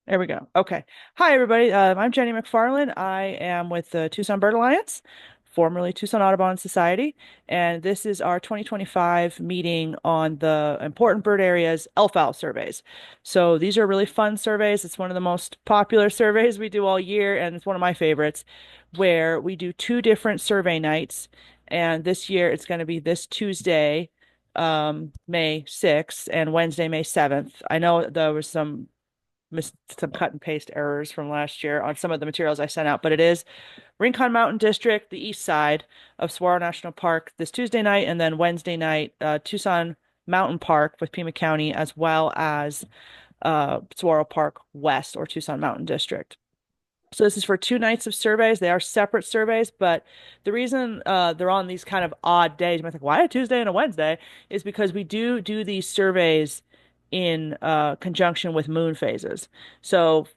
There we go. Okay. Hi, everybody. I'm Jenny McFarland. I am with the Tucson Bird Alliance, formerly Tucson Audubon Society, and this is our 2025 meeting on the important bird areas elf owl surveys. So these are really fun surveys. It's one of the most popular surveys we do all year, and it's one of my favorites, where we do two different survey nights. And this year it's going to be this Tuesday, May 6th, and Wednesday, May 7th. I know there was missed some cut and paste errors from last year on some of the materials I sent out, but it is Rincon Mountain District, the east side of Saguaro National Park this Tuesday night, and then Wednesday night, Tucson Mountain Park with Pima County, as well as Saguaro Park West or Tucson Mountain District. So this is for 2 nights of surveys. They are separate surveys, but the reason they're on these kind of odd days, you might think, why a Tuesday and a Wednesday, is because we do these surveys in conjunction with moon phases. So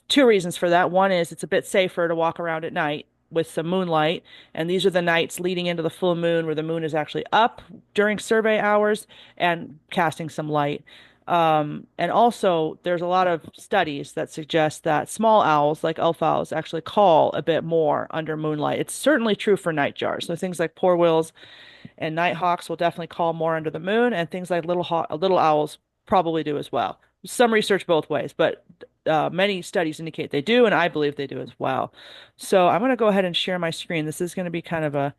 two reasons for that. One is it's a bit safer to walk around at night with some moonlight, and these are the nights leading into the full moon where the moon is actually up during survey hours and casting some light. And also, there's a lot of studies that suggest that small owls, like elf owls, actually call a bit more under moonlight. It's certainly true for nightjars. So things like porwills and nighthawks will definitely call more under the moon, and things like little owls probably do as well. Some research both ways, but many studies indicate they do, and I believe they do as well. So I'm going to go ahead and share my screen. This is going to be kind of a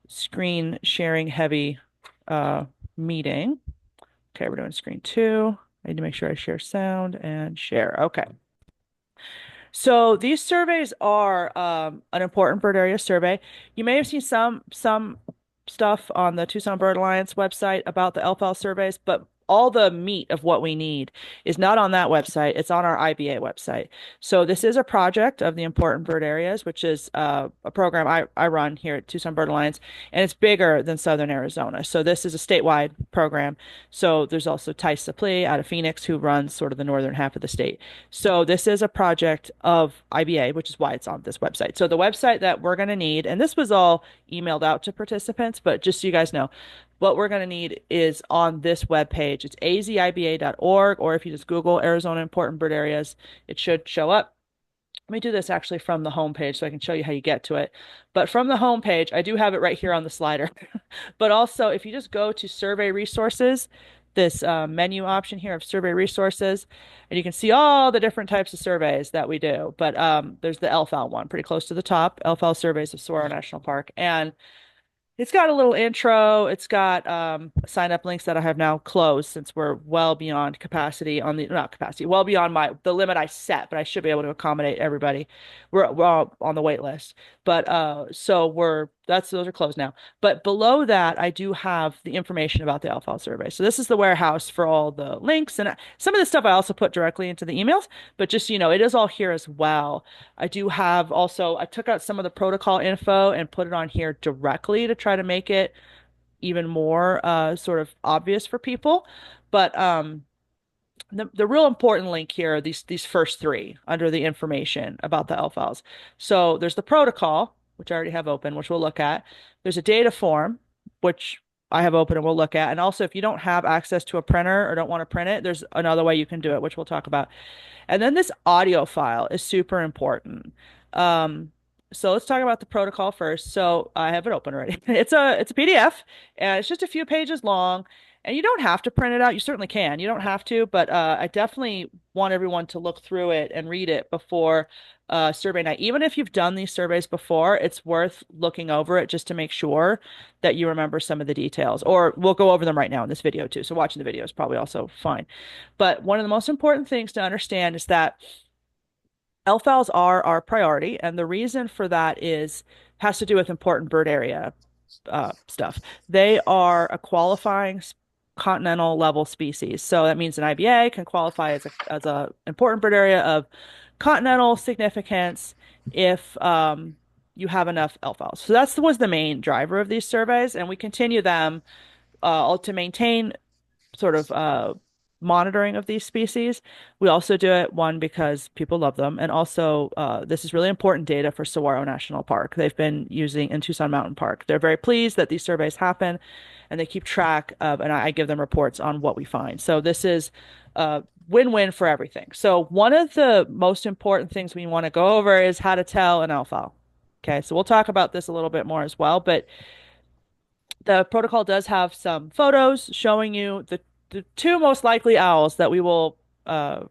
screen sharing heavy uh, meeting. Okay, we're doing screen two. I need to make sure I share sound and share. Okay. So these surveys are an important bird area survey. You may have seen some stuff on the Tucson Bird Alliance website about the elf owl surveys, but all the meat of what we need is not on that website. It's on our IBA website. So this is a project of the Important Bird Areas, which is a program I run here at Tucson Bird Alliance, and it's bigger than Southern Arizona. So this is a statewide program. So there's also Ty Saplee out of Phoenix who runs sort of the northern half of the state. So this is a project of IBA, which is why it's on this website. So the website that we're going to need, and this was all emailed out to participants, but just so you guys know, what we're going to need is on this web page. It's aziba.org, or if you just Google Arizona Important Bird Areas, it should show up. Let me do this actually from the home page so I can show you how you get to it. But from the home page, I do have it right here on the slider. But also, if you just go to survey resources, this menu option here of survey resources, and you can see all the different types of surveys that we do. But there's the LFAL one pretty close to the top, LFAL surveys of Saguaro National Park. And it's got a little intro. It's got sign up links that I have now closed since we're well beyond capacity on the not capacity, well beyond the limit I set, but I should be able to accommodate everybody. We're all on the wait list. But so those are closed now. But below that, I do have the information about the alpha survey. So this is the warehouse for all the links and some of the stuff I also put directly into the emails, but just so you know, it is all here as well. I do have also, I took out some of the protocol info and put it on here directly to try to make it even more sort of obvious for people. But the real important link here are these first three under the information about the L files. So there's the protocol, which I already have open, which we'll look at. There's a data form, which I have open and we'll look at. And also, if you don't have access to a printer or don't want to print it, there's another way you can do it, which we'll talk about. And then this audio file is super important. So let's talk about the protocol first. So I have it open already. It's a PDF and it's just a few pages long. And you don't have to print it out. You certainly can. You don't have to, but I definitely want everyone to look through it and read it before survey night. Even if you've done these surveys before, it's worth looking over it just to make sure that you remember some of the details. Or we'll go over them right now in this video too. So watching the video is probably also fine. But one of the most important things to understand is that LFALs are our priority, and the reason for that has to do with important bird area stuff. They are a qualifying continental level species. So that means an IBA can qualify as a important bird area of continental significance if you have enough alphals. So that was the main driver of these surveys, and we continue them to maintain sort of monitoring of these species. We also do it, one, because people love them, and also this is really important data for Saguaro National Park. They've been using in Tucson Mountain Park. They're very pleased that these surveys happen, and they keep track of, and I give them reports on what we find. So this is win-win for everything. So one of the most important things we want to go over is how to tell an alfalfa. Okay, so we'll talk about this a little bit more as well, but the protocol does have some photos showing you the two most likely owls that we will uh,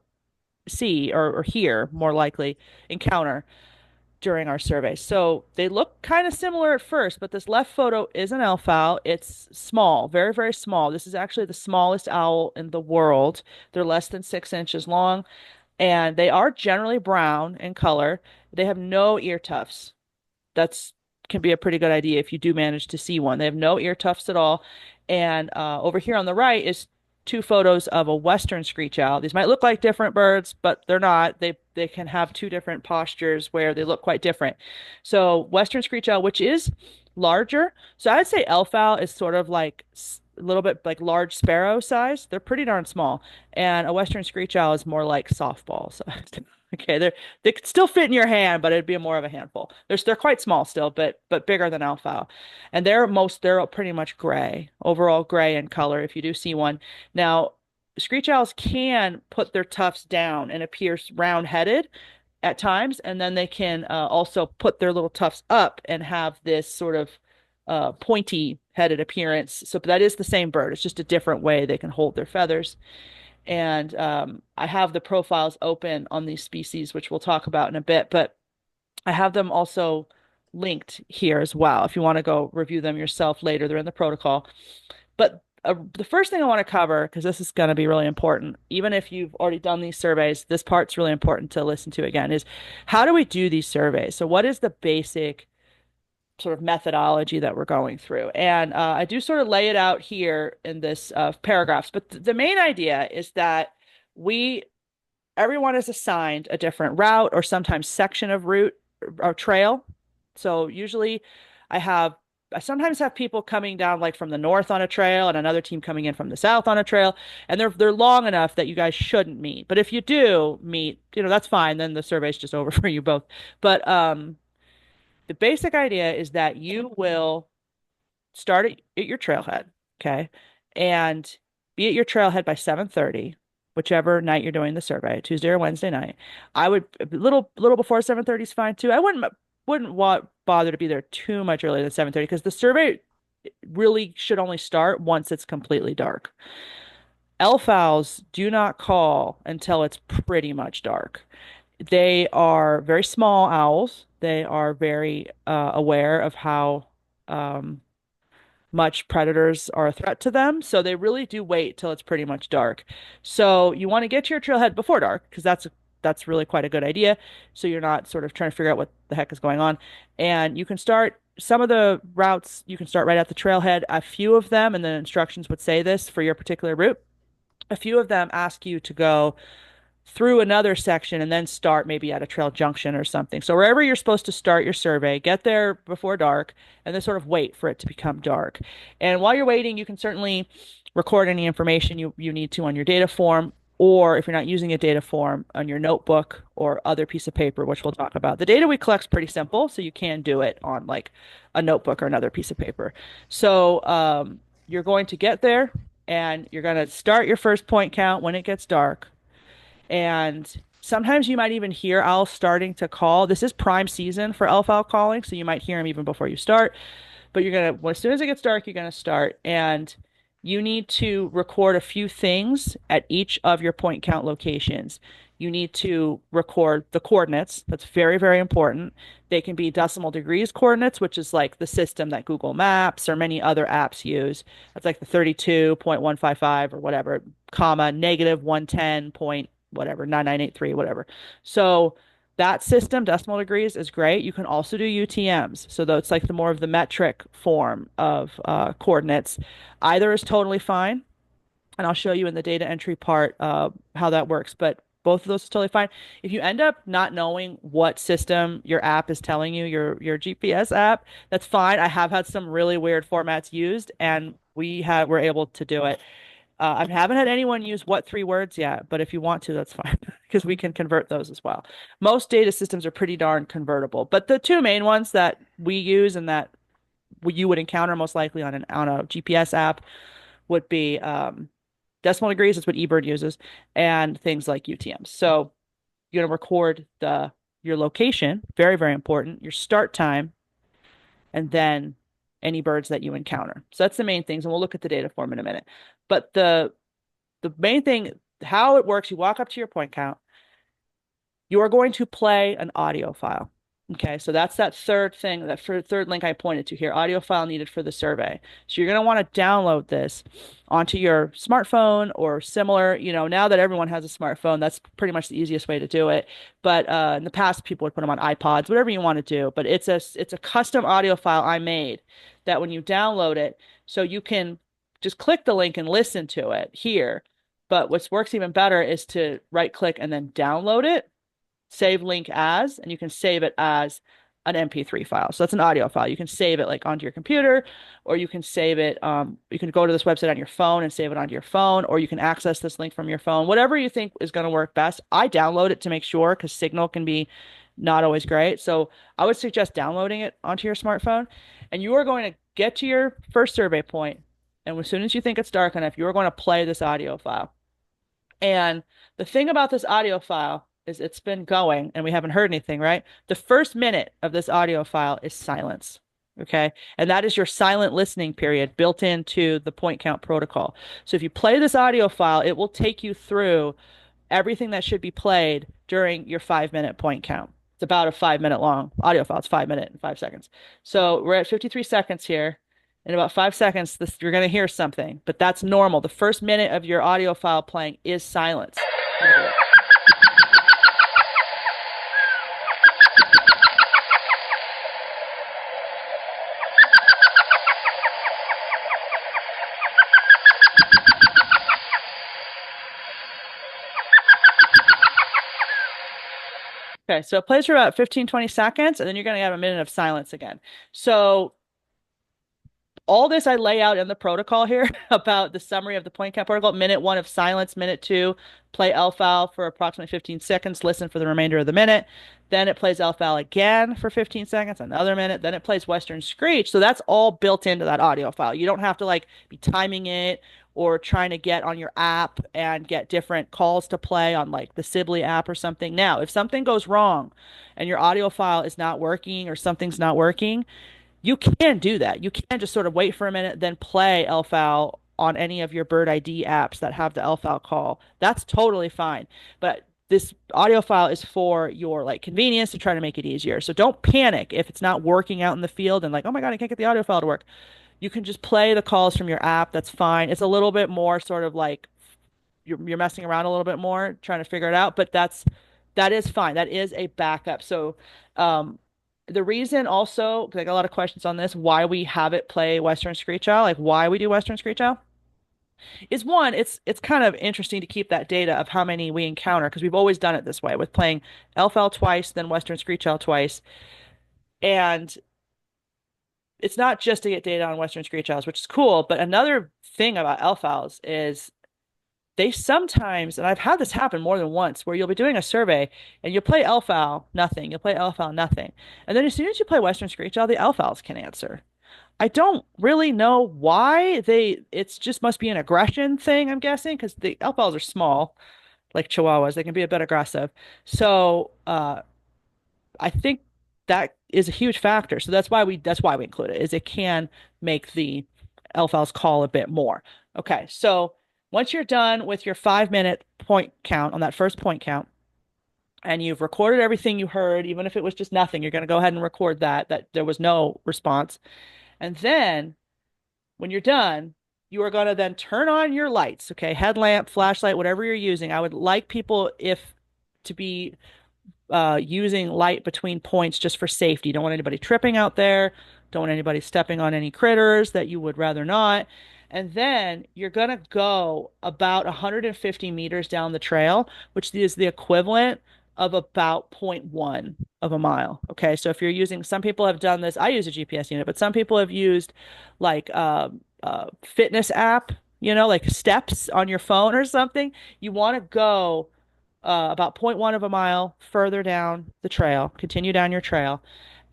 see or hear more likely encounter during our survey. So they look kind of similar at first, but this left photo is an elf owl. It's small, very, very small. This is actually the smallest owl in the world. They're less than 6 inches long, and they are generally brown in color. They have no ear tufts. That's can be a pretty good idea if you do manage to see one. They have no ear tufts at all. And over here on the right is two photos of a western screech owl. These might look like different birds, but they're not. They can have two different postures where they look quite different. So western screech owl, which is larger. So I'd say elf owl is sort of like a little bit like large sparrow size. They're pretty darn small. And a western screech owl is more like softball size. Okay, they could still fit in your hand, but it'd be more of a handful. They're quite small still, but bigger than alfalfa. And they're pretty much gray, overall gray in color if you do see one. Now, screech owls can put their tufts down and appear round-headed at times, and then they can also put their little tufts up and have this sort of pointy headed appearance. So that is the same bird. It's just a different way they can hold their feathers. And I have the profiles open on these species, which we'll talk about in a bit, but I have them also linked here as well. If you want to go review them yourself later, they're in the protocol. But the first thing I want to cover, because this is going to be really important, even if you've already done these surveys, this part's really important to listen to again, is how do we do these surveys? So what is the basic sort of methodology that we're going through. And I do sort of lay it out here in this paragraphs, but th the main idea is that we everyone is assigned a different route or sometimes section of route or trail. So usually I have I sometimes have people coming down like from the north on a trail and another team coming in from the south on a trail, and they're long enough that you guys shouldn't meet. But if you do meet, that's fine. Then the survey's just over for you both. But the basic idea is that you will start at your trailhead, okay? And be at your trailhead by 7:30, whichever night you're doing the survey, Tuesday or Wednesday night. I would a little before 7:30 is fine too. I wouldn't bother to be there too much earlier than 7:30 because the survey really should only start once it's completely dark. Elf owls do not call until it's pretty much dark. They are very small owls. They are very aware of how um, much predators are a threat to them. So they really do wait till it's pretty much dark. So you want to get to your trailhead before dark because that's really quite a good idea. So you're not sort of trying to figure out what the heck is going on. And you can start some of the routes, you can start right at the trailhead. A few of them, and the instructions would say this for your particular route, a few of them ask you to go through another section and then start maybe at a trail junction or something. So wherever you're supposed to start your survey, get there before dark and then sort of wait for it to become dark. And while you're waiting, you can certainly record any information you need to on your data form, or if you're not using a data form, on your notebook or other piece of paper, which we'll talk about. The data we collect is pretty simple, so you can do it on like a notebook or another piece of paper. So you're going to get there and you're going to start your first point count when it gets dark. And sometimes you might even hear owls starting to call. This is prime season for elf owl calling, so you might hear them even before you start. But you're gonna, well, as soon as it gets dark, you're gonna start, and you need to record a few things at each of your point count locations. You need to record the coordinates. That's very, very important. They can be decimal degrees coordinates, which is like the system that Google Maps or many other apps use. That's like the 32.155 or whatever, comma, negative 110 point whatever, 9983, whatever. So that system, decimal degrees, is great. You can also do UTMs. So that's like the more of the metric form of coordinates. Either is totally fine. And I'll show you in the data entry part how that works. But both of those is totally fine. If you end up not knowing what system your app is telling you, your GPS app, that's fine. I have had some really weird formats used, and we're able to do it. I haven't had anyone use what three words yet, but if you want to, that's fine because we can convert those as well. Most data systems are pretty darn convertible, but the two main ones that we use and that you would encounter most likely on a GPS app would be decimal degrees is what eBird uses, and things like UTMs. So you're going to record the your location, very, very important, your start time, and then any birds that you encounter. So that's the main things, and we'll look at the data form in a minute. But the main thing, how it works, you walk up to your point count, you are going to play an audio file. Okay, so that's that third thing, that third link I pointed to here, audio file needed for the survey. So you're going to want to download this onto your smartphone or similar. Now that everyone has a smartphone, that's pretty much the easiest way to do it. But in the past, people would put them on iPods, whatever you want to do. But it's a custom audio file I made that when you download it, so you can just click the link and listen to it here. But what works even better is to right click and then download it, save link as, and you can save it as an MP3 file. So that's an audio file. You can save it like onto your computer, or you can save it. You can go to this website on your phone and save it onto your phone, or you can access this link from your phone, whatever you think is going to work best. I download it to make sure because signal can be not always great. So I would suggest downloading it onto your smartphone, and you are going to get to your first survey point, and as soon as you think it's dark enough, you are going to play this audio file. And the thing about this audio file is it's been going and we haven't heard anything, right? The first minute of this audio file is silence. Okay. And that is your silent listening period built into the point count protocol. So if you play this audio file, it will take you through everything that should be played during your 5 minute point count. It's about a 5 minute long audio file. It's 5 minutes and 5 seconds. So we're at 53 seconds here. In about 5 seconds, you're going to hear something, but that's normal. The first minute of your audio file playing is silence. Okay, so it plays for about 15, 20 seconds, and then you're going to have a minute of silence again. So all this I lay out in the protocol here about the summary of the point count protocol. Minute one of silence, minute two, play LFAL for approximately 15 seconds, listen for the remainder of the minute. Then it plays LFAL again for 15 seconds, another minute. Then it plays Western Screech. So that's all built into that audio file. You don't have to like be timing it or trying to get on your app and get different calls to play on like the Sibley app or something. Now, if something goes wrong and your audio file is not working or something's not working, you can do that. You can just sort of wait for a minute, then play LFAL on any of your Bird ID apps that have the LFAL call. That's totally fine. But this audio file is for your like convenience to try to make it easier. So don't panic if it's not working out in the field and like, oh my God, I can't get the audio file to work. You can just play the calls from your app. That's fine. It's a little bit more sort of like you're messing around a little bit more trying to figure it out, but that is fine. That is a backup. So the reason also, because I got a lot of questions on this, why we have it play Western Screech Owl, like why we do Western Screech Owl, is one, it's kind of interesting to keep that data of how many we encounter because we've always done it this way with playing Elf twice, then Western Screech Owl twice. And it's not just to get data on Western Screech Owls, which is cool, but another thing about Elf is they sometimes, and I've had this happen more than once, where you'll be doing a survey and you'll play elf owl, nothing. You'll play elf owl, nothing. And then as soon as you play Western Screech Owl, the elf owls can answer. I don't really know why it's just must be an aggression thing, I'm guessing, because the elf owls are small, like chihuahuas. They can be a bit aggressive. So, I think that is a huge factor. So that's why we include it, is it can make the elf owls call a bit more. Okay, so once you're done with your 5 minute point count on that first point count, and you've recorded everything you heard, even if it was just nothing, you're going to go ahead and record that there was no response. And then when you're done, you are going to then turn on your lights, okay? Headlamp, flashlight, whatever you're using. I would like people if to be using light between points just for safety. You don't want anybody tripping out there. Don't want anybody stepping on any critters that you would rather not. And then you're going to go about 150 meters down the trail, which is the equivalent of about zero point 0.1 of a mile. Okay. So if you're using, some people have done this. I use a GPS unit, but some people have used like fitness app, like steps on your phone or something. You want to go about zero point 0.1 of a mile further down the trail, continue down your trail,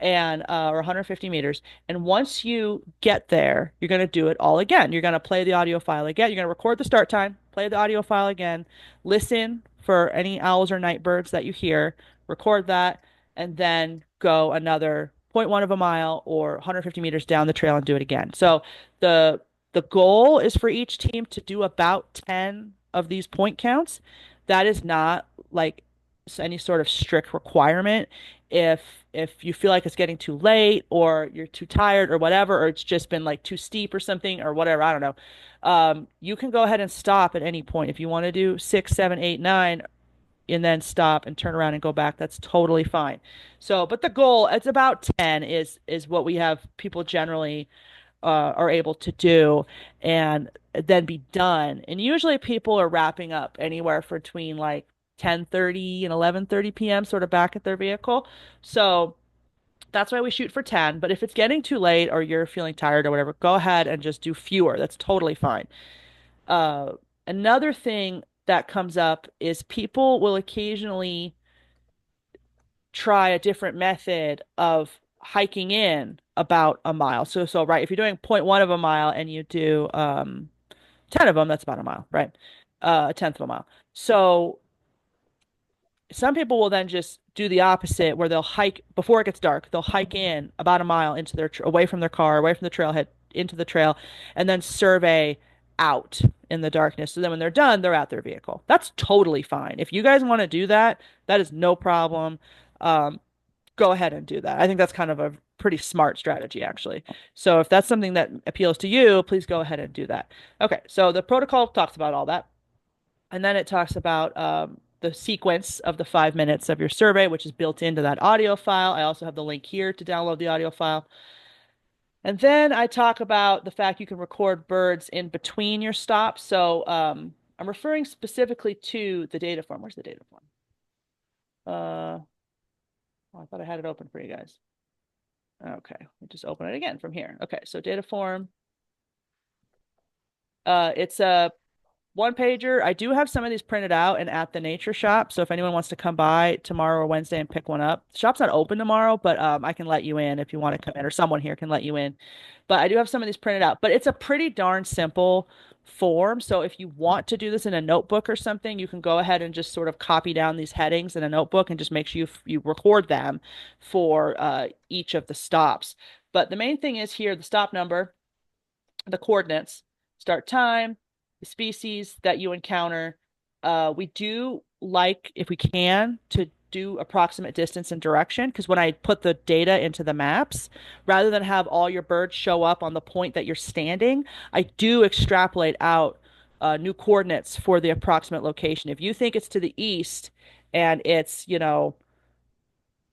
and or 150 meters. And once you get there, you're going to do it all again. You're going to play the audio file again. You're going to record the start time, play the audio file again, listen for any owls or night birds that you hear, record that, and then go another zero point 0.1 of a mile or 150 meters down the trail and do it again. So the the goal is for each team to do about 10 of these point counts. That is not like any sort of strict requirement. If if you feel like it's getting too late or you're too tired or whatever, or it's just been like too steep or something or whatever, I don't know. You can go ahead and stop at any point. If you want to do six, seven, eight, nine, and then stop and turn around and go back, that's totally fine. So, but the goal, it's about 10 is what we have people generally are able to do and then be done. And usually people are wrapping up anywhere between like 10:30 and 11:30 p.m. sort of back at their vehicle. So that's why we shoot for 10. But if it's getting too late or you're feeling tired or whatever, go ahead and just do fewer. That's totally fine. Uh, Another thing that comes up is people will occasionally try a different method of hiking in about a mile. So right, if you're doing zero point 0.1 of a mile and you do 10 of them, that's about a mile, right? A tenth of a mile. So some people will then just do the opposite where they'll hike before it gets dark. They'll hike in about a mile into their away from their car, away from the trailhead, into the trail, and then survey out in the darkness. So then when they're done, they're at their vehicle. That's totally fine. If you guys want to do that, that is no problem. Um, go ahead and do that. I think that's kind of a pretty smart strategy, actually. So if that's something that appeals to you, please go ahead and do that. Okay, so the protocol talks about all that. And then it talks about the sequence of the 5 minutes of your survey, which is built into that audio file. I also have the link here to download the audio file. And then I talk about the fact you can record birds in between your stops. So I'm referring specifically to the data form. Where's the data form? Oh, I thought I had it open for you guys. Okay, we'll just open it again from here. Okay, so data form. It's a one pager. I do have some of these printed out and at the nature shop. So if anyone wants to come by tomorrow or Wednesday and pick one up, the shop's not open tomorrow, but I can let you in if you want to come in, or someone here can let you in. But I do have some of these printed out. But it's a pretty darn simple form. So if you want to do this in a notebook or something, you can go ahead and just sort of copy down these headings in a notebook and just make sure you record them for each of the stops. But the main thing is here, the stop number, the coordinates, start time, the species that you encounter. We do like, if we can, to do approximate distance and direction because when I put the data into the maps, rather than have all your birds show up on the point that you're standing, I do extrapolate out new coordinates for the approximate location. If you think it's to the east and it's,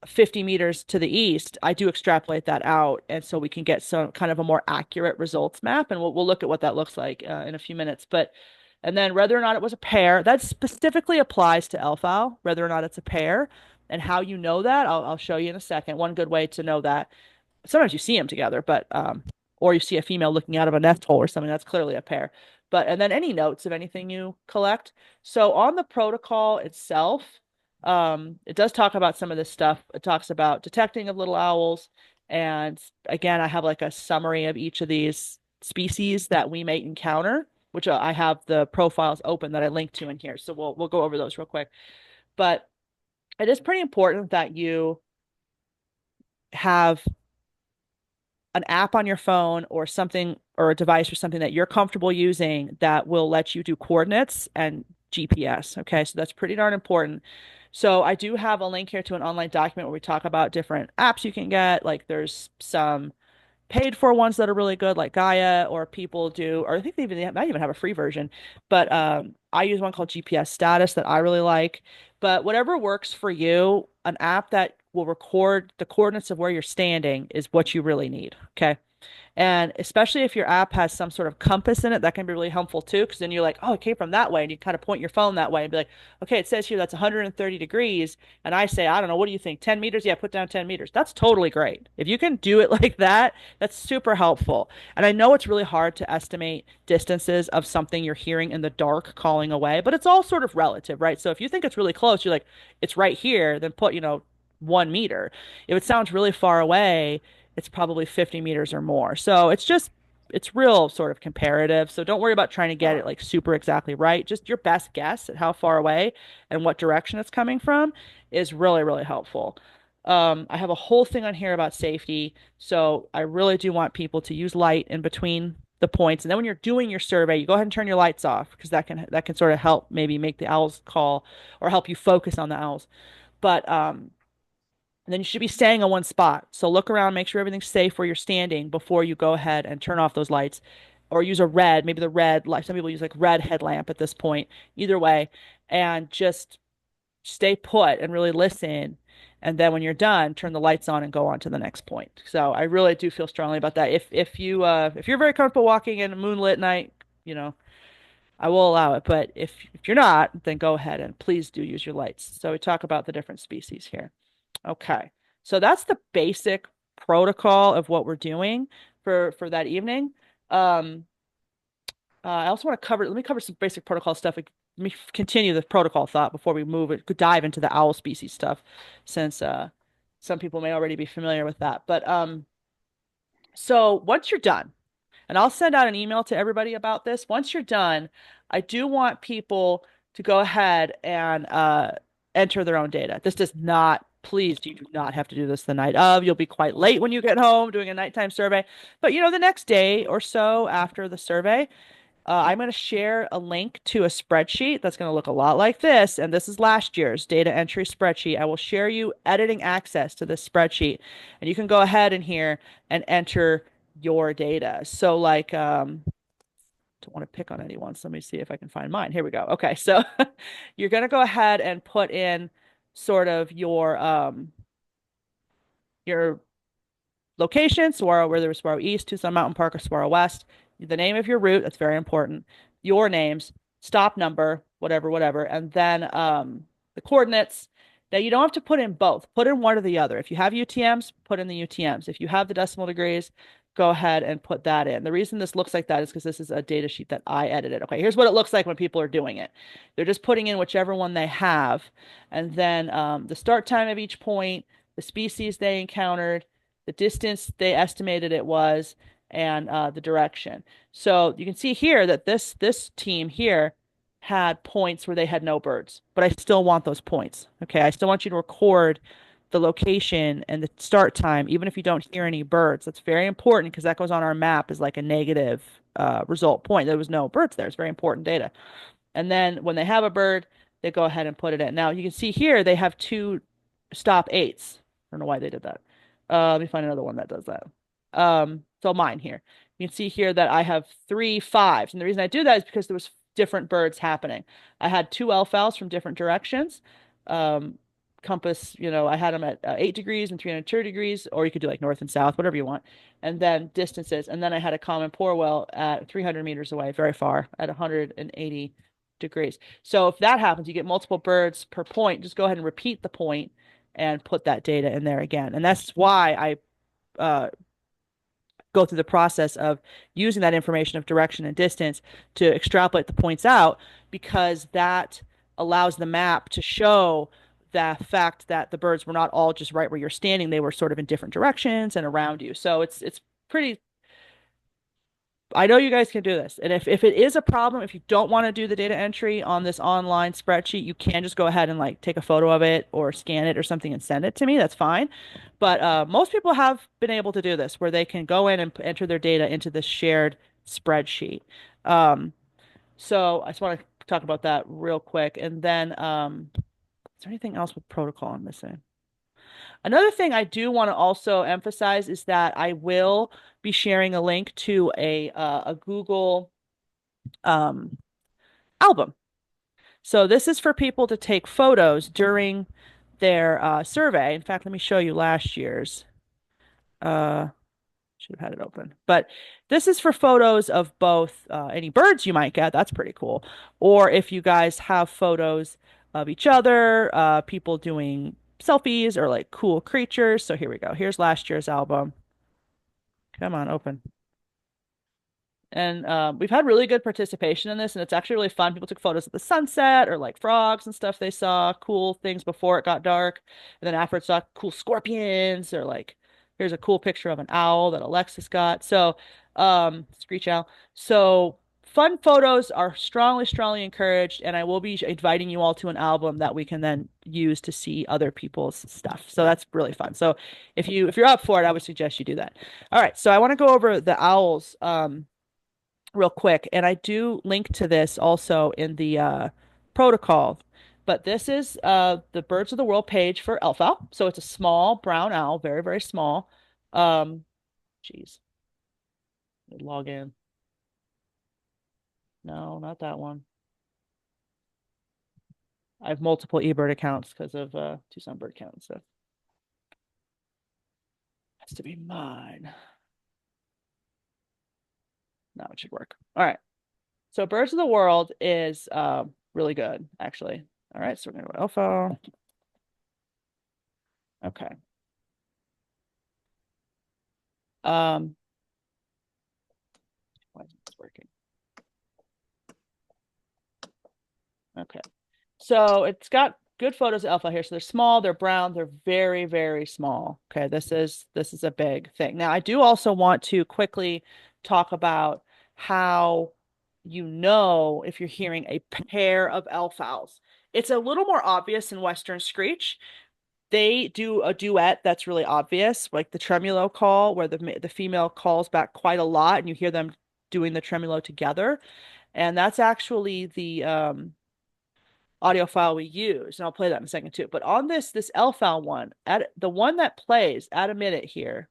50 meters to the east, I do extrapolate that out. And so we can get some kind of a more accurate results map. And we'll look at what that looks like in a few minutes. And then whether or not it was a pair, that specifically applies to elf owl, whether or not it's a pair. And how you know that, I'll show you in a second. One good way to know that, sometimes you see them together, but or you see a female looking out of a nest hole or something, that's clearly a pair. But and then any notes of anything you collect. So on the protocol itself, it does talk about some of this stuff. It talks about detecting of little owls. And again, I have like a summary of each of these species that we may encounter, which I have the profiles open that I linked to in here. So we'll go over those real quick. But it is pretty important that you have an app on your phone or something or a device or something that you're comfortable using that will let you do coordinates and GPS. Okay, so that's pretty darn important. So I do have a link here to an online document where we talk about different apps you can get. Like there's some paid for ones that are really good, like Gaia, or people do, or I think they might even have a free version. But I use one called GPS Status that I really like. But whatever works for you, an app that will record the coordinates of where you're standing is what you really need. Okay. And especially if your app has some sort of compass in it, that can be really helpful too, because then you're like, oh, it came from that way. And you kind of point your phone that way and be like, okay, it says here that's 130 degrees. And I say, I don't know, what do you think? 10 meters? Yeah, put down 10 meters. That's totally great. If you can do it like that, that's super helpful. And I know it's really hard to estimate distances of something you're hearing in the dark calling away, but it's all sort of relative, right? So if you think it's really close, you're like, it's right here, then put, 1 meter. If it sounds really far away, it's probably 50 meters or more. So it's just it's real sort of comparative. So don't worry about trying to get it like super exactly right. Just your best guess at how far away and what direction it's coming from is really, really helpful. I have a whole thing on here about safety. So I really do want people to use light in between the points. And then when you're doing your survey, you go ahead and turn your lights off because that can sort of help maybe make the owls call or help you focus on the owls. But and then you should be staying on one spot. So look around, make sure everything's safe where you're standing before you go ahead and turn off those lights or use a red, maybe the red light. Some people use like red headlamp at this point. Either way, and just stay put and really listen. And then when you're done, turn the lights on and go on to the next point. So I really do feel strongly about that. If you're very comfortable walking in a moonlit night, you know, I will allow it. But if you're not, then go ahead and please do use your lights. So we talk about the different species here. Okay. So that's the basic protocol of what we're doing for that evening. Um, I also want to let me cover some basic protocol stuff. Let me continue the protocol thought before we dive into the owl species stuff, since some people may already be familiar with that. But so once you're done, and I'll send out an email to everybody about this. Once you're done, I do want people to go ahead and enter their own data. This does not, please, you do not have to do this the night of. You'll be quite late when you get home doing a nighttime survey. But the next day or so after the survey, I'm going to share a link to a spreadsheet that's going to look a lot like this. And this is last year's data entry spreadsheet. I will share you editing access to this spreadsheet. And you can go ahead in here and enter your data. So like, don't want to pick on anyone. So let me see if I can find mine. Here we go. Okay. So you're going to go ahead and put in sort of your location, Saguaro, whether it's Saguaro East, Tucson Mountain Park, or Saguaro West, the name of your route, that's very important, your names, stop number, whatever, whatever, and then the coordinates. Now you don't have to put in both. Put in one or the other. If you have UTMs, put in the UTMs. If you have the decimal degrees, go ahead and put that in. The reason this looks like that is because this is a data sheet that I edited. Okay, here's what it looks like when people are doing it. They're just putting in whichever one they have, and then the start time of each point, the species they encountered, the distance they estimated it was, and the direction. So you can see here that this team here had points where they had no birds, but I still want those points. Okay, I still want you to record the location and the start time, even if you don't hear any birds. That's very important because that goes on our map as like a negative result point. There was no birds there. It's very important data. And then when they have a bird, they go ahead and put it in. Now you can see here they have two stop eights. I don't know why they did that. Let me find another one that does that. So mine here. You can see here that I have 3 5s. And the reason I do that is because there was different birds happening. I had two elf owls from different directions. Um, Compass, I had them at 8 degrees and 302 degrees, or you could do like north and south, whatever you want. And then distances. And then I had a common poor whale at 300 meters away, very far, at 180 degrees. So if that happens, you get multiple birds per point. Just go ahead and repeat the point and put that data in there again. And that's why I go through the process of using that information of direction and distance to extrapolate the points out, because that allows the map to show the fact that the birds were not all just right where you're standing. They were sort of in different directions and around you. So it's pretty. I know you guys can do this. And if it is a problem, if you don't want to do the data entry on this online spreadsheet, you can just go ahead and like take a photo of it or scan it or something and send it to me. That's fine. But most people have been able to do this where they can go in and enter their data into this shared spreadsheet. Um, so I just want to talk about that real quick. And then is there anything else with protocol I'm missing? Another thing I do want to also emphasize is that I will be sharing a link to a Google um, album. So this is for people to take photos during their survey. In fact, let me show you last year's. Uh, should have had it open. But this is for photos of both any birds you might get. That's pretty cool. Or if you guys have photos of each other, people doing selfies or like cool creatures. So here we go. Here's last year's album. Come on, open. And we've had really good participation in this, and it's actually really fun. People took photos of the sunset or like frogs and stuff they saw, cool things before it got dark. And then after it saw cool scorpions or like Here's a cool picture of an owl that Alexis got. So, screech owl. So, fun photos are strongly, strongly encouraged, and I will be inviting you all to an album that we can then use to see other people's stuff. So that's really fun. So if you're up for it, I would suggest you do that. All right, so I want to go over the owls real quick, and I do link to this also in the protocol. But this is the Birds of the World page for elf owl. So it's a small brown owl, very, very small. Um, geez, log in. No, not that one. I have multiple eBird accounts because of Tucson Bird Count, so it has to be mine. Now it should work. All right. So Birds of the World is really good, actually. All right, so we're gonna go alpha. Okay. Um, why isn't this working? Okay. So it's got good photos of alpha here. So they're small, they're brown, they're very, very small. Okay, this is a big thing. Now I do also want to quickly talk about how you know if you're hearing a pair of elf owls. It's a little more obvious in Western Screech. They do a duet that's really obvious, like the tremolo call, where the female calls back quite a lot, and you hear them doing the tremolo together. And that's actually the audio file we use, and I'll play that in a second too. But on this L file one, at the one that plays, add a minute here.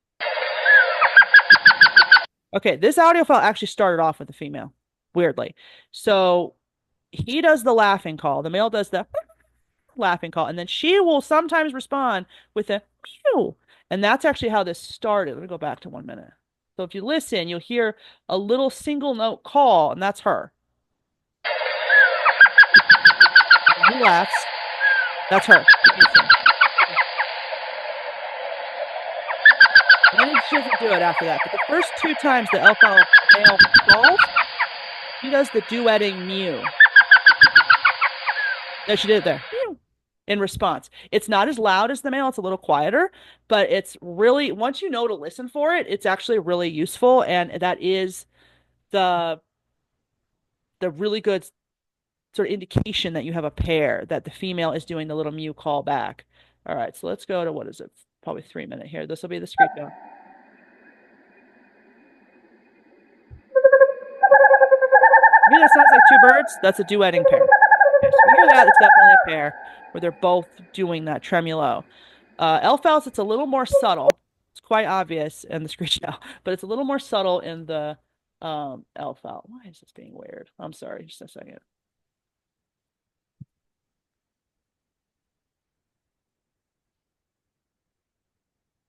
Okay, this audio file actually started off with a female, weirdly. So he does the laughing call, the male does the laughing call, and then she will sometimes respond with a mew. And that's actually how this started. Let me go back to 1 minute. So if you listen, you'll hear a little single note call, and that's her. And he laughs. That's her. And then she doesn't do it after that. But the first two times the elf male calls, she does the duetting mew. No, she did it there. Mew. In response. It's not as loud as the male, it's a little quieter, but it's really, once you know to listen for it, it's actually really useful. And that is the really good sort of indication that you have a pair, that the female is doing the little mew call back. All right, so let's go to what is it? Probably 3 minute here. This will be the screech owl. You hear that sounds like two birds? That's a duetting pair. Okay, so we hear that, it's definitely a pair where they're both doing that tremolo. Elf owls, it's a little more subtle. It's quite obvious in the screech owl, but it's a little more subtle in the elf owl. Why is this being weird? I'm sorry, just a second.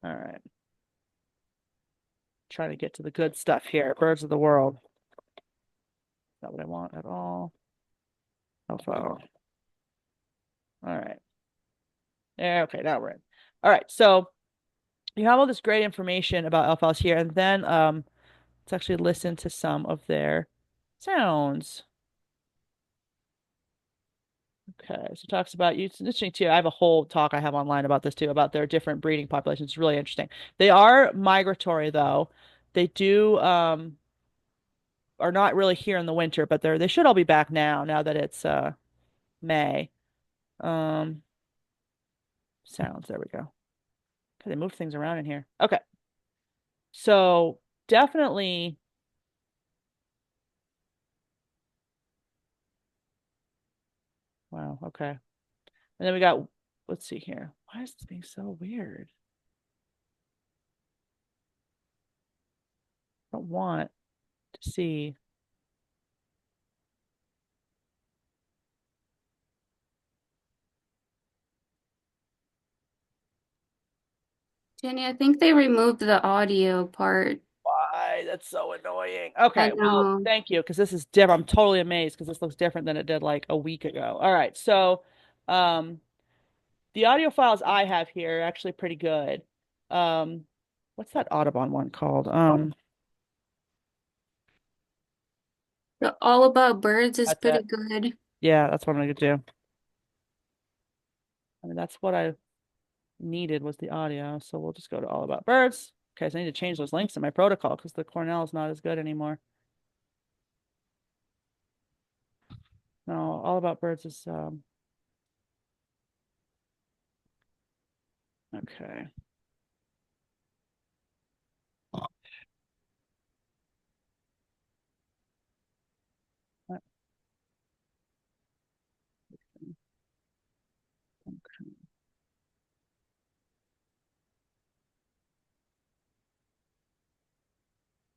All right. Trying to get to the good stuff here. Birds of the world. Not what I want at all. Elf owl. All right. Yeah, okay, now we're in. All right, so you have all this great information about elf owls here, and then let's actually listen to some of their sounds. Okay, so it talks about you. It's interesting too. I have a whole talk I have online about this too, about their different breeding populations. It's really interesting. They are migratory though. They do are not really here in the winter, but they should all be back now that it's May. Um sounds, there we go. Okay, they moved things around in here. Okay. So definitely wow, okay. And then we got, let's see here. Why is this being so weird? I don't want to see. Jenny, I think they removed the audio part. Why? That's so annoying. I Okay, well, know. thank you, because this is different. I'm totally amazed because this looks different than it did like a week ago. All right, so um the audio files I have here are actually pretty good. Um, what's that Audubon one called? The All About Birds is That's pretty it. good. Yeah, that's what I'm gonna do. I mean, that's what I needed was the audio. So we'll just go to All About Birds. Okay, so I need to change those links in my protocol because the Cornell is not as good anymore. No, All About Birds is okay.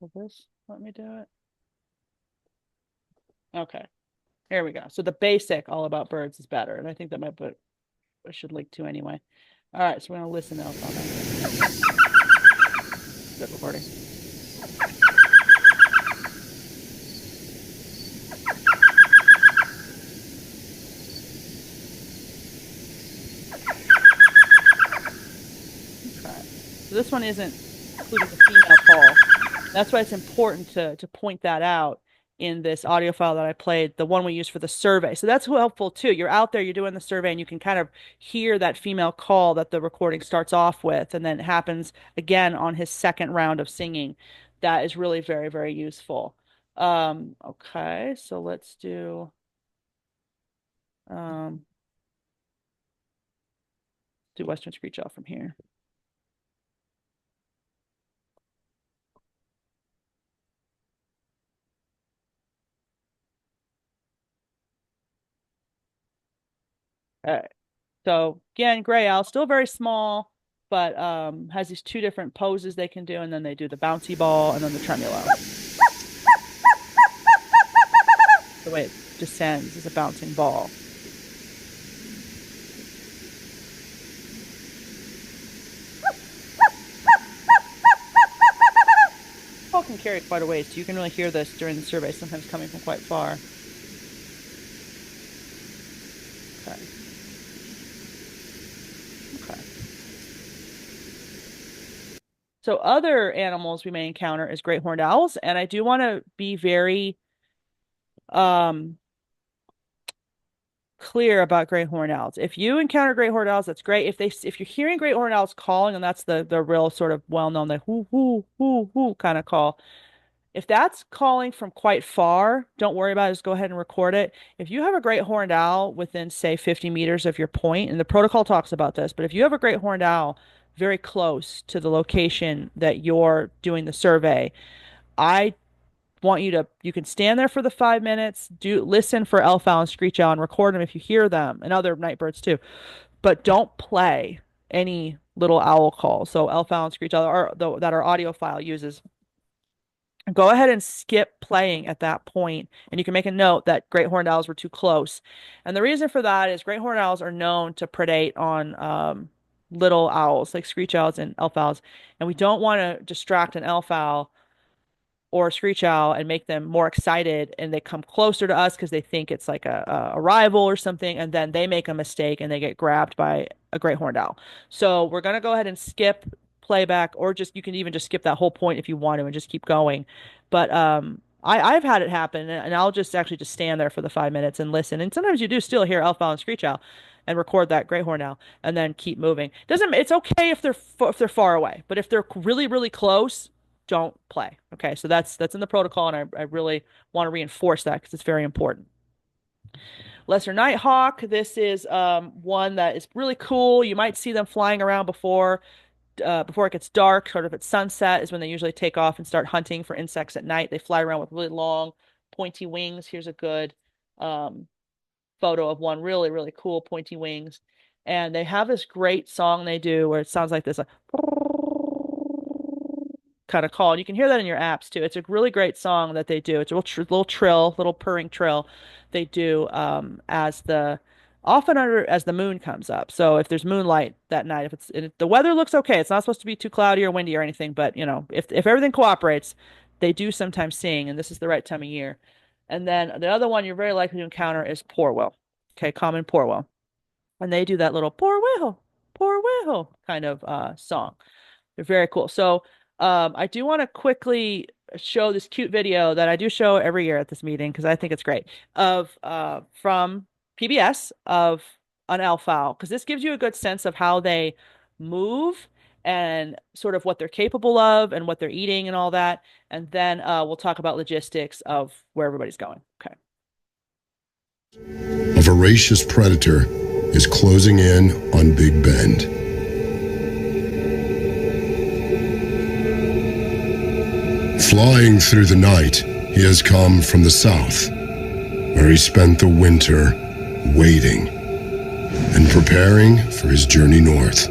Will this let me do it? Okay, here we go. So the basic All About Birds is better, and I think that might put I should link to anyway. All right, so we're gonna listen to Alpha. Good recording. Okay. So this one isn't including the female call. That's why it's important to point that out in this audio file that I played, the one we used for the survey. So that's helpful too. You're out there, you're doing the survey, and you can kind of hear that female call that the recording starts off with, and then it happens again on his second round of singing. That is really very, very useful. Okay, so let's um, do Western Screech Owl from here. All right. So again, gray owl, still very small, but has these two different poses they can do, and then they do the bouncy ball and then the tremolo. The way it descends is a bouncing ball. Ball can carry quite a ways, so you can really hear this during the survey, sometimes coming from quite far. Okay. Okay. So other animals we may encounter is great horned owls, and I do want to be very um clear about great horned owls. If you encounter great horned owls, that's great. If you're hearing great horned owls calling, and that's the real sort of well-known the whoo whoo whoo whoo kind of call. If that's calling from quite far, don't worry about it. Just go ahead and record it. If you have a great horned owl within, say, 50 meters of your point, and the protocol talks about this, but if you have a great horned owl very close to the location that you're doing the survey, I want you can stand there for the 5 minutes, do listen for elf owl and screech owl and record them if you hear them, and other night birds too, but don't play any little owl calls. So elf owl and screech owl that our audio file uses. Go ahead and skip playing at that point, and you can make a note that great horned owls were too close. And the reason for that is great horned owls are known to predate on little owls like screech owls and elf owls, and we don't want to distract an elf owl or a screech owl and make them more excited, and they come closer to us because they think it's like a rival or something, and then they make a mistake and they get grabbed by a great horned owl. So we're gonna go ahead and skip playback, or just you can even just skip that whole point if you want to and just keep going. But I've had it happen, and I'll just actually just stand there for the 5 minutes and listen. And sometimes you do still hear elf owl and screech owl and record that great horn owl and then keep moving. Doesn't It's okay if they're far away, but if they're really, really close, don't play. Okay, so that's in the protocol, and I really want to reinforce that because it's very important. Lesser Nighthawk. This is one that is really cool. You might see them flying around before it gets dark, sort of at sunset is when they usually take off and start hunting for insects at night. They fly around with really long, pointy wings. Here's a good um, photo of one really, really cool pointy wings. And they have this great song they do where it sounds like this like, kind of call. And you can hear that in your apps too. It's a really great song that they do. It's a little trill, little purring trill they do as the often under as the moon comes up. So if there's moonlight that night, if the weather looks okay, it's not supposed to be too cloudy or windy or anything, but if everything cooperates, they do sometimes sing, and this is the right time of year. And then the other one you're very likely to encounter is porwell. Okay, common porwell. And they do that little poor will kind of song. They're very cool. So I do want to quickly show this cute video that I do show every year at this meeting because I think it's great of from PBS of an elf owl because this gives you a good sense of how they move and sort of what they're capable of and what they're eating and all that. And then we'll talk about logistics of where everybody's going. Okay. A voracious predator is closing in on Big Bend. Flying through the night, he has come from the south, where he spent the winter waiting and preparing for his journey north.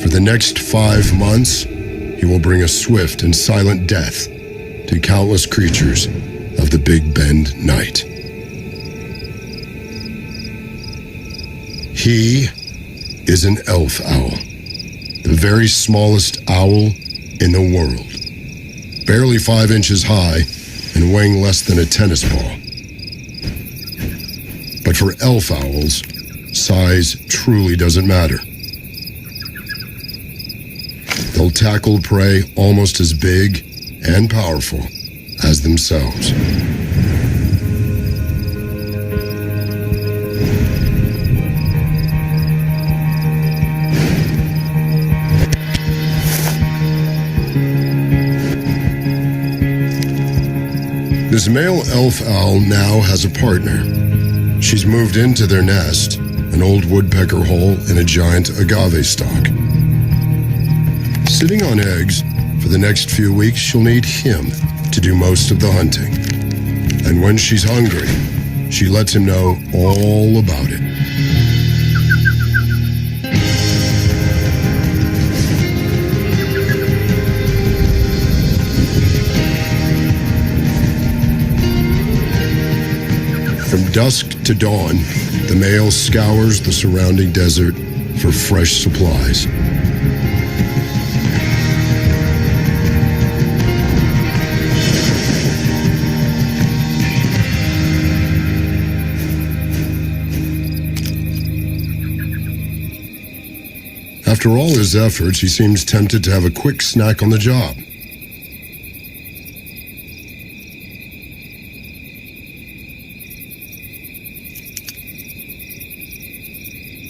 For the next 5 months, he will bring a swift and silent death to countless creatures of the Big Bend night. He is an elf owl, the very smallest owl in the world, barely 5 inches high and weighing less than a tennis ball. But for elf owls, size truly doesn't matter. They'll tackle prey almost as big and powerful as themselves. This male elf owl now has a partner. She's moved into their nest, an old woodpecker hole in a giant agave stalk. Sitting on eggs, for the next few weeks she'll need him to do most of the hunting. And when she's hungry, she lets him know all about it. From dusk to dawn, the male scours the surrounding desert for fresh supplies. After all his efforts, he seems tempted to have a quick snack on the job.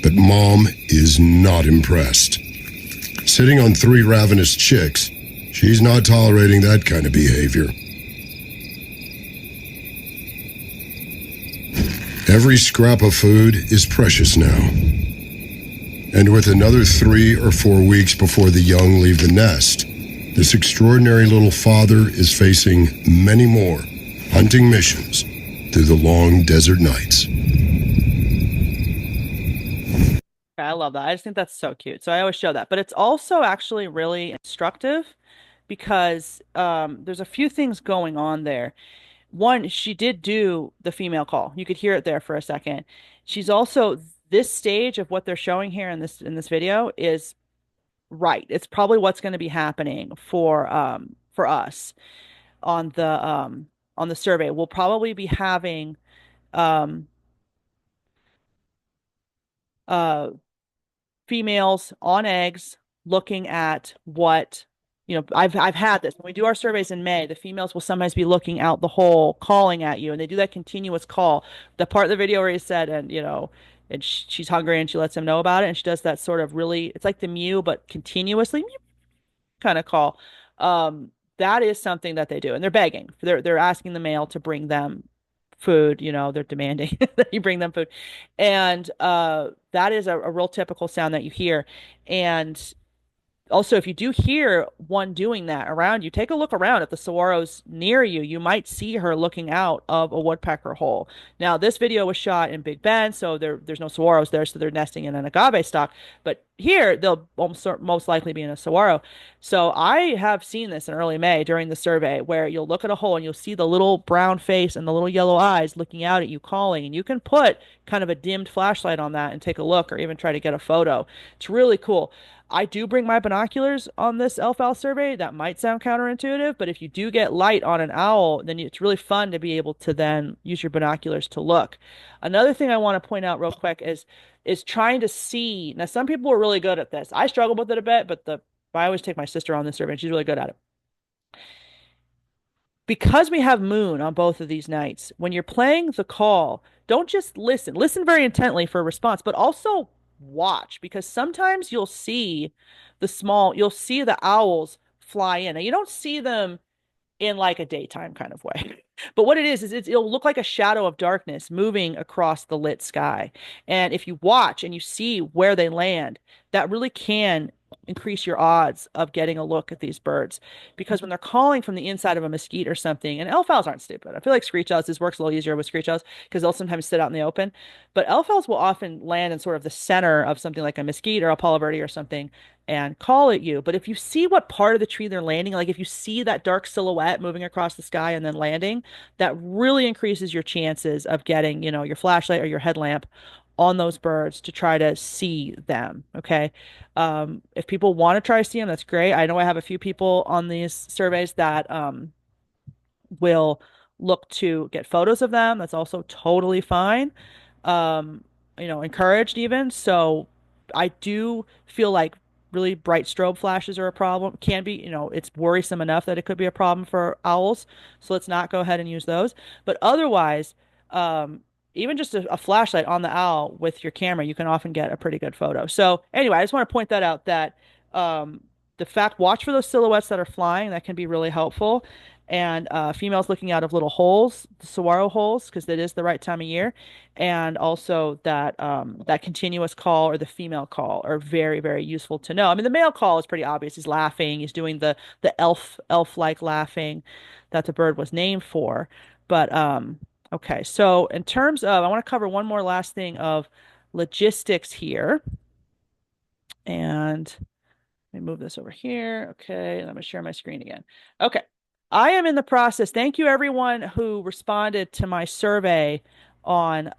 But Mom is not impressed. Sitting on 3 ravenous chicks, she's not tolerating that kind of behavior. Every scrap of food is precious now. And with another 3 or 4 weeks before the young leave the nest, this extraordinary little father is facing many more hunting missions through the long desert nights. I love that. I just think that's so cute. So I always show that. But it's also actually really instructive because there's a few things going on there. One, she did do the female call. You could hear it there for a second. She's also this stage of what they're showing here in this video is right. It's probably what's going to be happening for us on the survey. We'll probably be having um uh females on eggs looking at what I've had this when we do our surveys in May. The females will sometimes be looking out the hole calling at you, and they do that continuous call. The part of the video where he said, and and she's hungry and she lets him know about it, and she does that sort of really, it's like the mew but continuously kind of call. That is something that they do, and they're begging. They're asking the male to bring them food. They're demanding that you bring them food, and that is a real typical sound that you hear. And also, if you do hear one doing that around you, take a look around. If the saguaro's near you, you might see her looking out of a woodpecker hole. Now, this video was shot in Big Bend, so there's no saguaros there, so they're nesting in an agave stock. But here, they'll most likely be in a saguaro. So I have seen this in early May during the survey, where you'll look at a hole and you'll see the little brown face and the little yellow eyes looking out at you, calling. And you can put kind of a dimmed flashlight on that and take a look, or even try to get a photo. It's really cool. I do bring my binoculars on this elf owl survey. That might sound counterintuitive, but if you do get light on an owl, then it's really fun to be able to then use your binoculars to look. Another thing I want to point out real quick is trying to see. Now, some people are really good at this. I struggle with it a bit, but I always take my sister on this survey, and she's really good at it. Because we have moon on both of these nights, when you're playing the call, don't just listen. Listen very intently for a response, but also watch because sometimes you'll see the owls fly in. And you don't see them in like a daytime kind of way. But what it is it'll look like a shadow of darkness moving across the lit sky. And if you watch and you see where they land, that really can increase your odds of getting a look at these birds. Because when they're calling from the inside of a mesquite or something, and elf owls aren't stupid. I feel like screech owls, this works a little easier with screech owls because they'll sometimes sit out in the open. But elf owls will often land in sort of the center of something like a mesquite or a palo verde or something and call at you. But if you see what part of the tree they're landing, like if you see that dark silhouette moving across the sky and then landing, that really increases your chances of getting, your flashlight or your headlamp on those birds to try to see them. Okay. If people want to try to see them, that's great. I know I have a few people on these surveys that will look to get photos of them. That's also totally fine. Um, encouraged even. So I do feel like really bright strobe flashes are a problem. Can be, it's worrisome enough that it could be a problem for owls. So let's not go ahead and use those. But otherwise, um, even just a flashlight on the owl with your camera, you can often get a pretty good photo. So anyway, I just want to point that out that um, watch for those silhouettes that are flying. That can be really helpful and females looking out of little holes, the saguaro holes, because it is the right time of year, and also that continuous call or the female call are very, very useful to know. I mean, the male call is pretty obvious. He's laughing. He's doing the elf-like laughing that the bird was named for. But okay, so in terms of, I want to cover one more last thing of logistics here, and let me move this over here. Okay, and I'm going to share my screen again. Okay. I am in the process. Thank you, everyone who responded to my survey on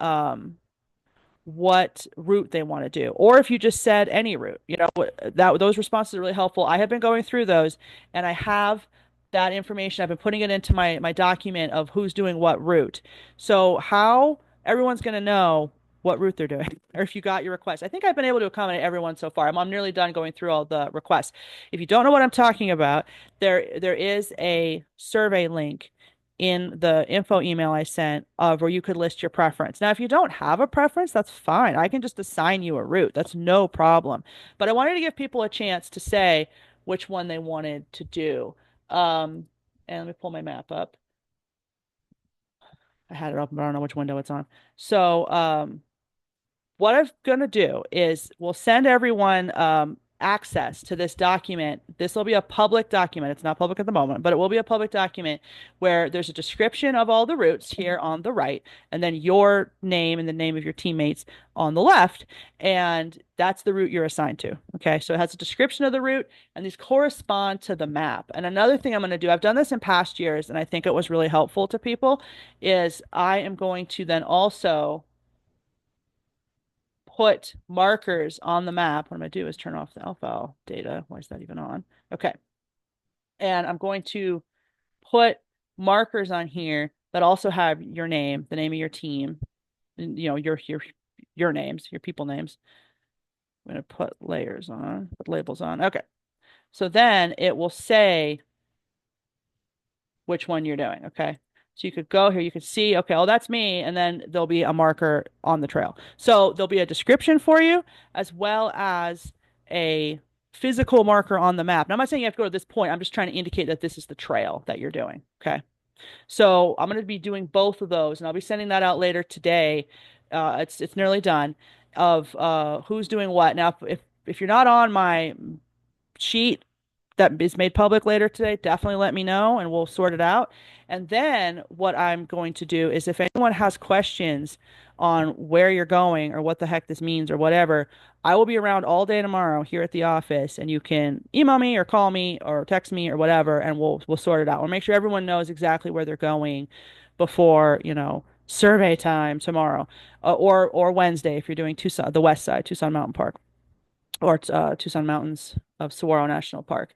what route they want to do, or if you just said any route. That those responses are really helpful. I have been going through those, and I have that information. I've been putting it into my document of who's doing what route. So how everyone's going to know what route they're doing, or if you got your request. I think I've been able to accommodate everyone so far. I'm nearly done going through all the requests. If you don't know what I'm talking about, there is a survey link in the info email I sent of where you could list your preference. Now, if you don't have a preference, that's fine. I can just assign you a route. That's no problem. But I wanted to give people a chance to say which one they wanted to do. And let me pull my map up. I had it up, but I don't know which window it's on. So, what I'm going to do is we'll send everyone access to this document. This will be a public document. It's not public at the moment, but it will be a public document where there's a description of all the routes here on the right, and then your name and the name of your teammates on the left. And that's the route you're assigned to. Okay. So it has a description of the route, and these correspond to the map. And another thing I'm going to do, I've done this in past years, and I think it was really helpful to people, is I am going to then also put markers on the map. What I'm going to do is turn off the alpha data. Why is that even on? Okay. And I'm going to put markers on here that also have your name, the name of your team, and, your names, your people names. I'm going to put labels on. Okay. So then it will say which one you're doing. Okay. So you could go here, you could see, okay, oh, that's me. And then there'll be a marker on the trail. So there'll be a description for you as well as a physical marker on the map. Now, I'm not saying you have to go to this point. I'm just trying to indicate that this is the trail that you're doing. Okay. So I'm going to be doing both of those, and I'll be sending that out later today. It's nearly done of who's doing what. Now, if you're not on my sheet that is made public later today, definitely let me know and we'll sort it out. And then what I'm going to do is if anyone has questions on where you're going or what the heck this means or whatever, I will be around all day tomorrow here at the office, and you can email me or call me or text me or whatever, and we'll sort it out. We'll make sure everyone knows exactly where they're going before, survey time tomorrow, or Wednesday if you're doing Tucson, the west side, Tucson Mountain Park, or Tucson Mountains of Saguaro National Park.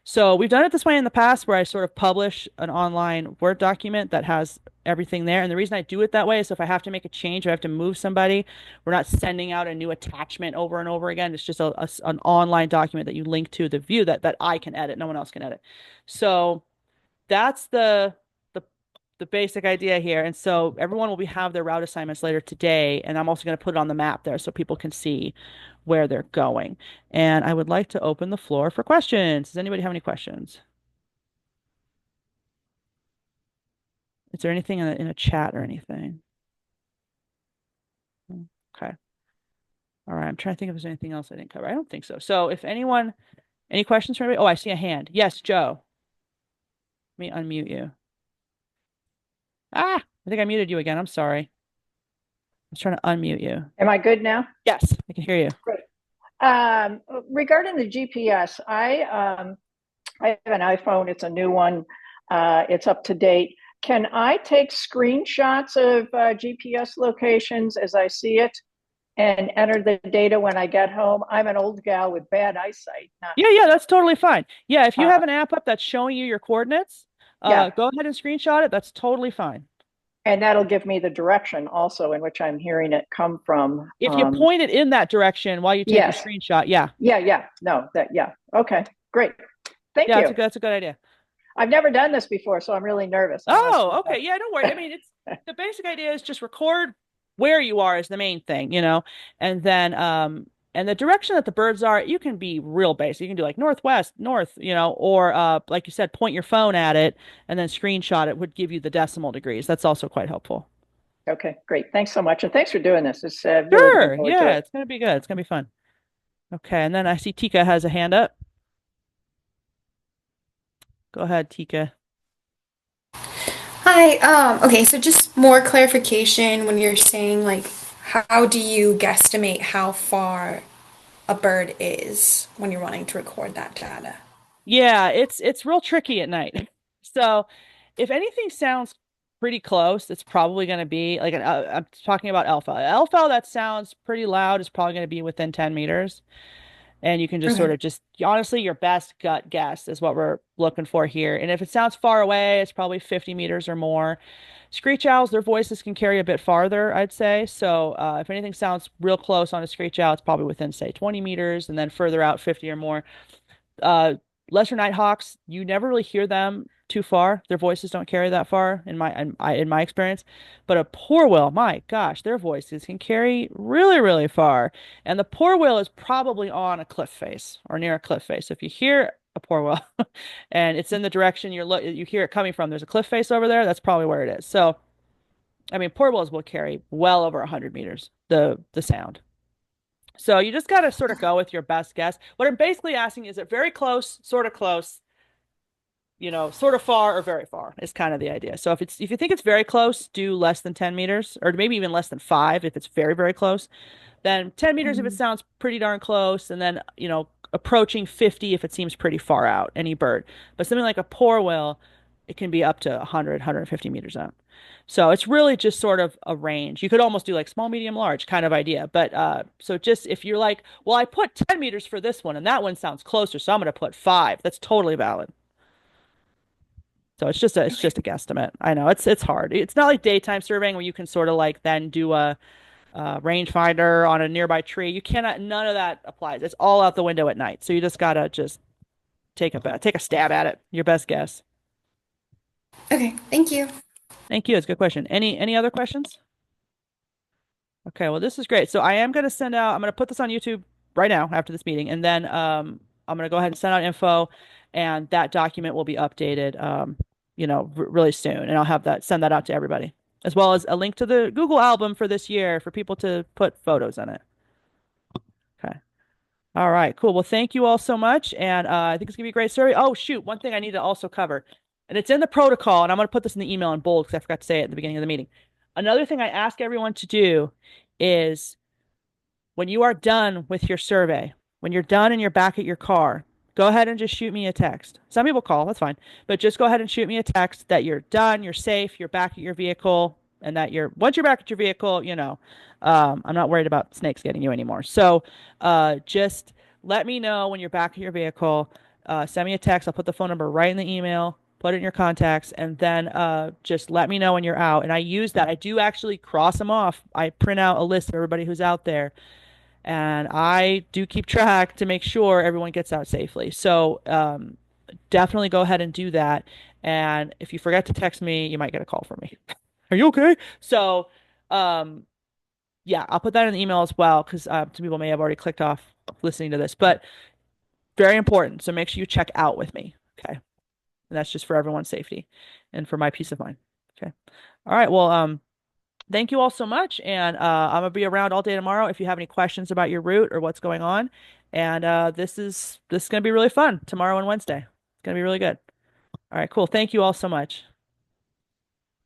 So we've done it this way in the past where I sort of publish an online Word document that has everything there. And the reason I do it that way is if I have to make a change, or I have to move somebody, we're not sending out a new attachment over and over again. It's just an online document that you link to the view that I can edit. No one else can edit. So that's the the basic idea here. And so everyone will have their route assignments later today, and I'm also going to put it on the map there so people can see where they're going. And I would like to open the floor for questions. Does anybody have any questions? Is there anything in a chat or anything? Okay. All right. I'm trying to think if there's anything else I didn't cover. I don't think so. So if anyone, any questions for anybody? Oh, I see a hand. Yes, Joe. Let me unmute you. Ah, I think I muted you again. I'm sorry. I was trying to unmute you. Am I good now? Yes, I can hear you. Great. Regarding the GPS, I have an iPhone. It's a new one. It's up to date. Can I take screenshots of GPS locations as I see it and enter the data when I get home? I'm an old gal with bad eyesight. Not, Yeah, that's totally fine. Yeah, if you have uh, an app up that's showing you your coordinates, yeah, go ahead and screenshot it. That's totally fine. and that'll give me the direction also in which I'm hearing it come from. If you point it in that direction while you take your Yes. screenshot, yeah. Yeah. No, yeah. Okay, great. Thank Yeah, you. that's a good idea. I've never done this before, so I'm really nervous. Oh, okay. Yeah, don't worry. I mean, it's the basic idea is just record where you are is the main thing, and then and the direction that the birds are, you can be real basic. You can do like northwest, north, or like you said, point your phone at it and then screenshot it would give you the decimal degrees. That's also quite helpful. Okay, great. Thanks so much. And thanks for doing this. It's really looking Sure. forward to Yeah, it. it's gonna be good. It's gonna be fun. Okay, and then I see Tika has a hand up. Go ahead, Tika. Hi, okay, so just more clarification when you're saying like how do you guesstimate how far a bird is when you're wanting to record that data? Yeah, it's real tricky at night. So if anything sounds pretty close, it's probably going to be like I'm talking about alpha. Alpha that sounds pretty loud is probably going to be within 10 meters. And you can just sort Okay. of just honestly, your best gut guess is what we're looking for here. And if it sounds far away, it's probably 50 meters or more. Screech owls, their voices can carry a bit farther, I'd say. So if anything sounds real close on a screech owl, it's probably within, say, 20 meters, and then further out, 50 or more. Uh, Lesser nighthawks, you never really hear them too far. Their voices don't carry that far in my experience. But a poor will, my gosh, their voices can carry really, really far. And the poor will is probably on a cliff face or near a cliff face. If you hear a poor will and it's in the direction you hear it coming from, there's a cliff face over there, that's probably where it is. So, I mean, poor wills will carry well over 100 meters, the sound. So you just got to sort of go with your best guess. What I'm basically asking is it very close, sort of far or very far is kind of the idea. So if you think it's very close, do less than 10 meters or maybe even less than 5 if it's very, very close. Then 10 meters if it Mhm. sounds pretty darn close, and then, approaching 50 if it seems pretty far out, any bird. But something like a poor will, it can be up to 100, 150 meters out. So it's really just sort of a range. You could almost do like small, medium, large kind of idea. But so just if you're like, well, I put 10 meters for this one and that one sounds closer, so I'm going to put 5. That's totally valid. So it's Okay. just a guesstimate. I know it's hard. It's not like daytime surveying where you can sort of like then do a rangefinder on a nearby tree. You cannot. None of that applies. It's all out the window at night. So you just gotta just take a stab at it. Your best guess. Okay, thank you. Thank you. It's a good question. Any other questions? Okay. Well, this is great. So I am gonna send out. I'm gonna put this on YouTube right now after this meeting, and then I'm gonna go ahead and send out info, and that document will be updated really soon, and I'll have that send that out to everybody, as well as a link to the Google album for this year for people to put photos in it. Okay. All right, cool. Well, thank you all so much. And I think it's gonna be a great story. Oh, shoot, one thing I need to also cover, and it's in the protocol, and I'm gonna put this in the email in bold because I forgot to say it at the beginning of the meeting. Another thing I ask everyone to do is when you are done with your survey, when you're done and you're back at your car, go ahead and just shoot me a text. Some people call, that's fine. But just go ahead and shoot me a text that you're done, you're safe, you're back at your vehicle, and that once you're back at your vehicle, I'm not worried about snakes getting you anymore. So just let me know when you're back at your vehicle. Send me a text. I'll put the phone number right in the email. Put it in your contacts, and then just let me know when you're out. And I use that. I do actually cross them off. I print out a list of everybody who's out there, and I do keep track to make sure everyone gets out safely. So definitely go ahead and do that. And if you forget to text me, you might get a call from me. Are you okay? So, um, yeah, I'll put that in the email as well because some people may have already clicked off listening to this, but very important. So make sure you check out with me. Okay. And that's just for everyone's safety and for my peace of mind. Okay. All right. Well, thank you all so much. And I'm gonna be around all day tomorrow if you have any questions about your route or what's going on. And this is gonna be really fun tomorrow and Wednesday. It's gonna be really good. All right, cool. Thank you all so much.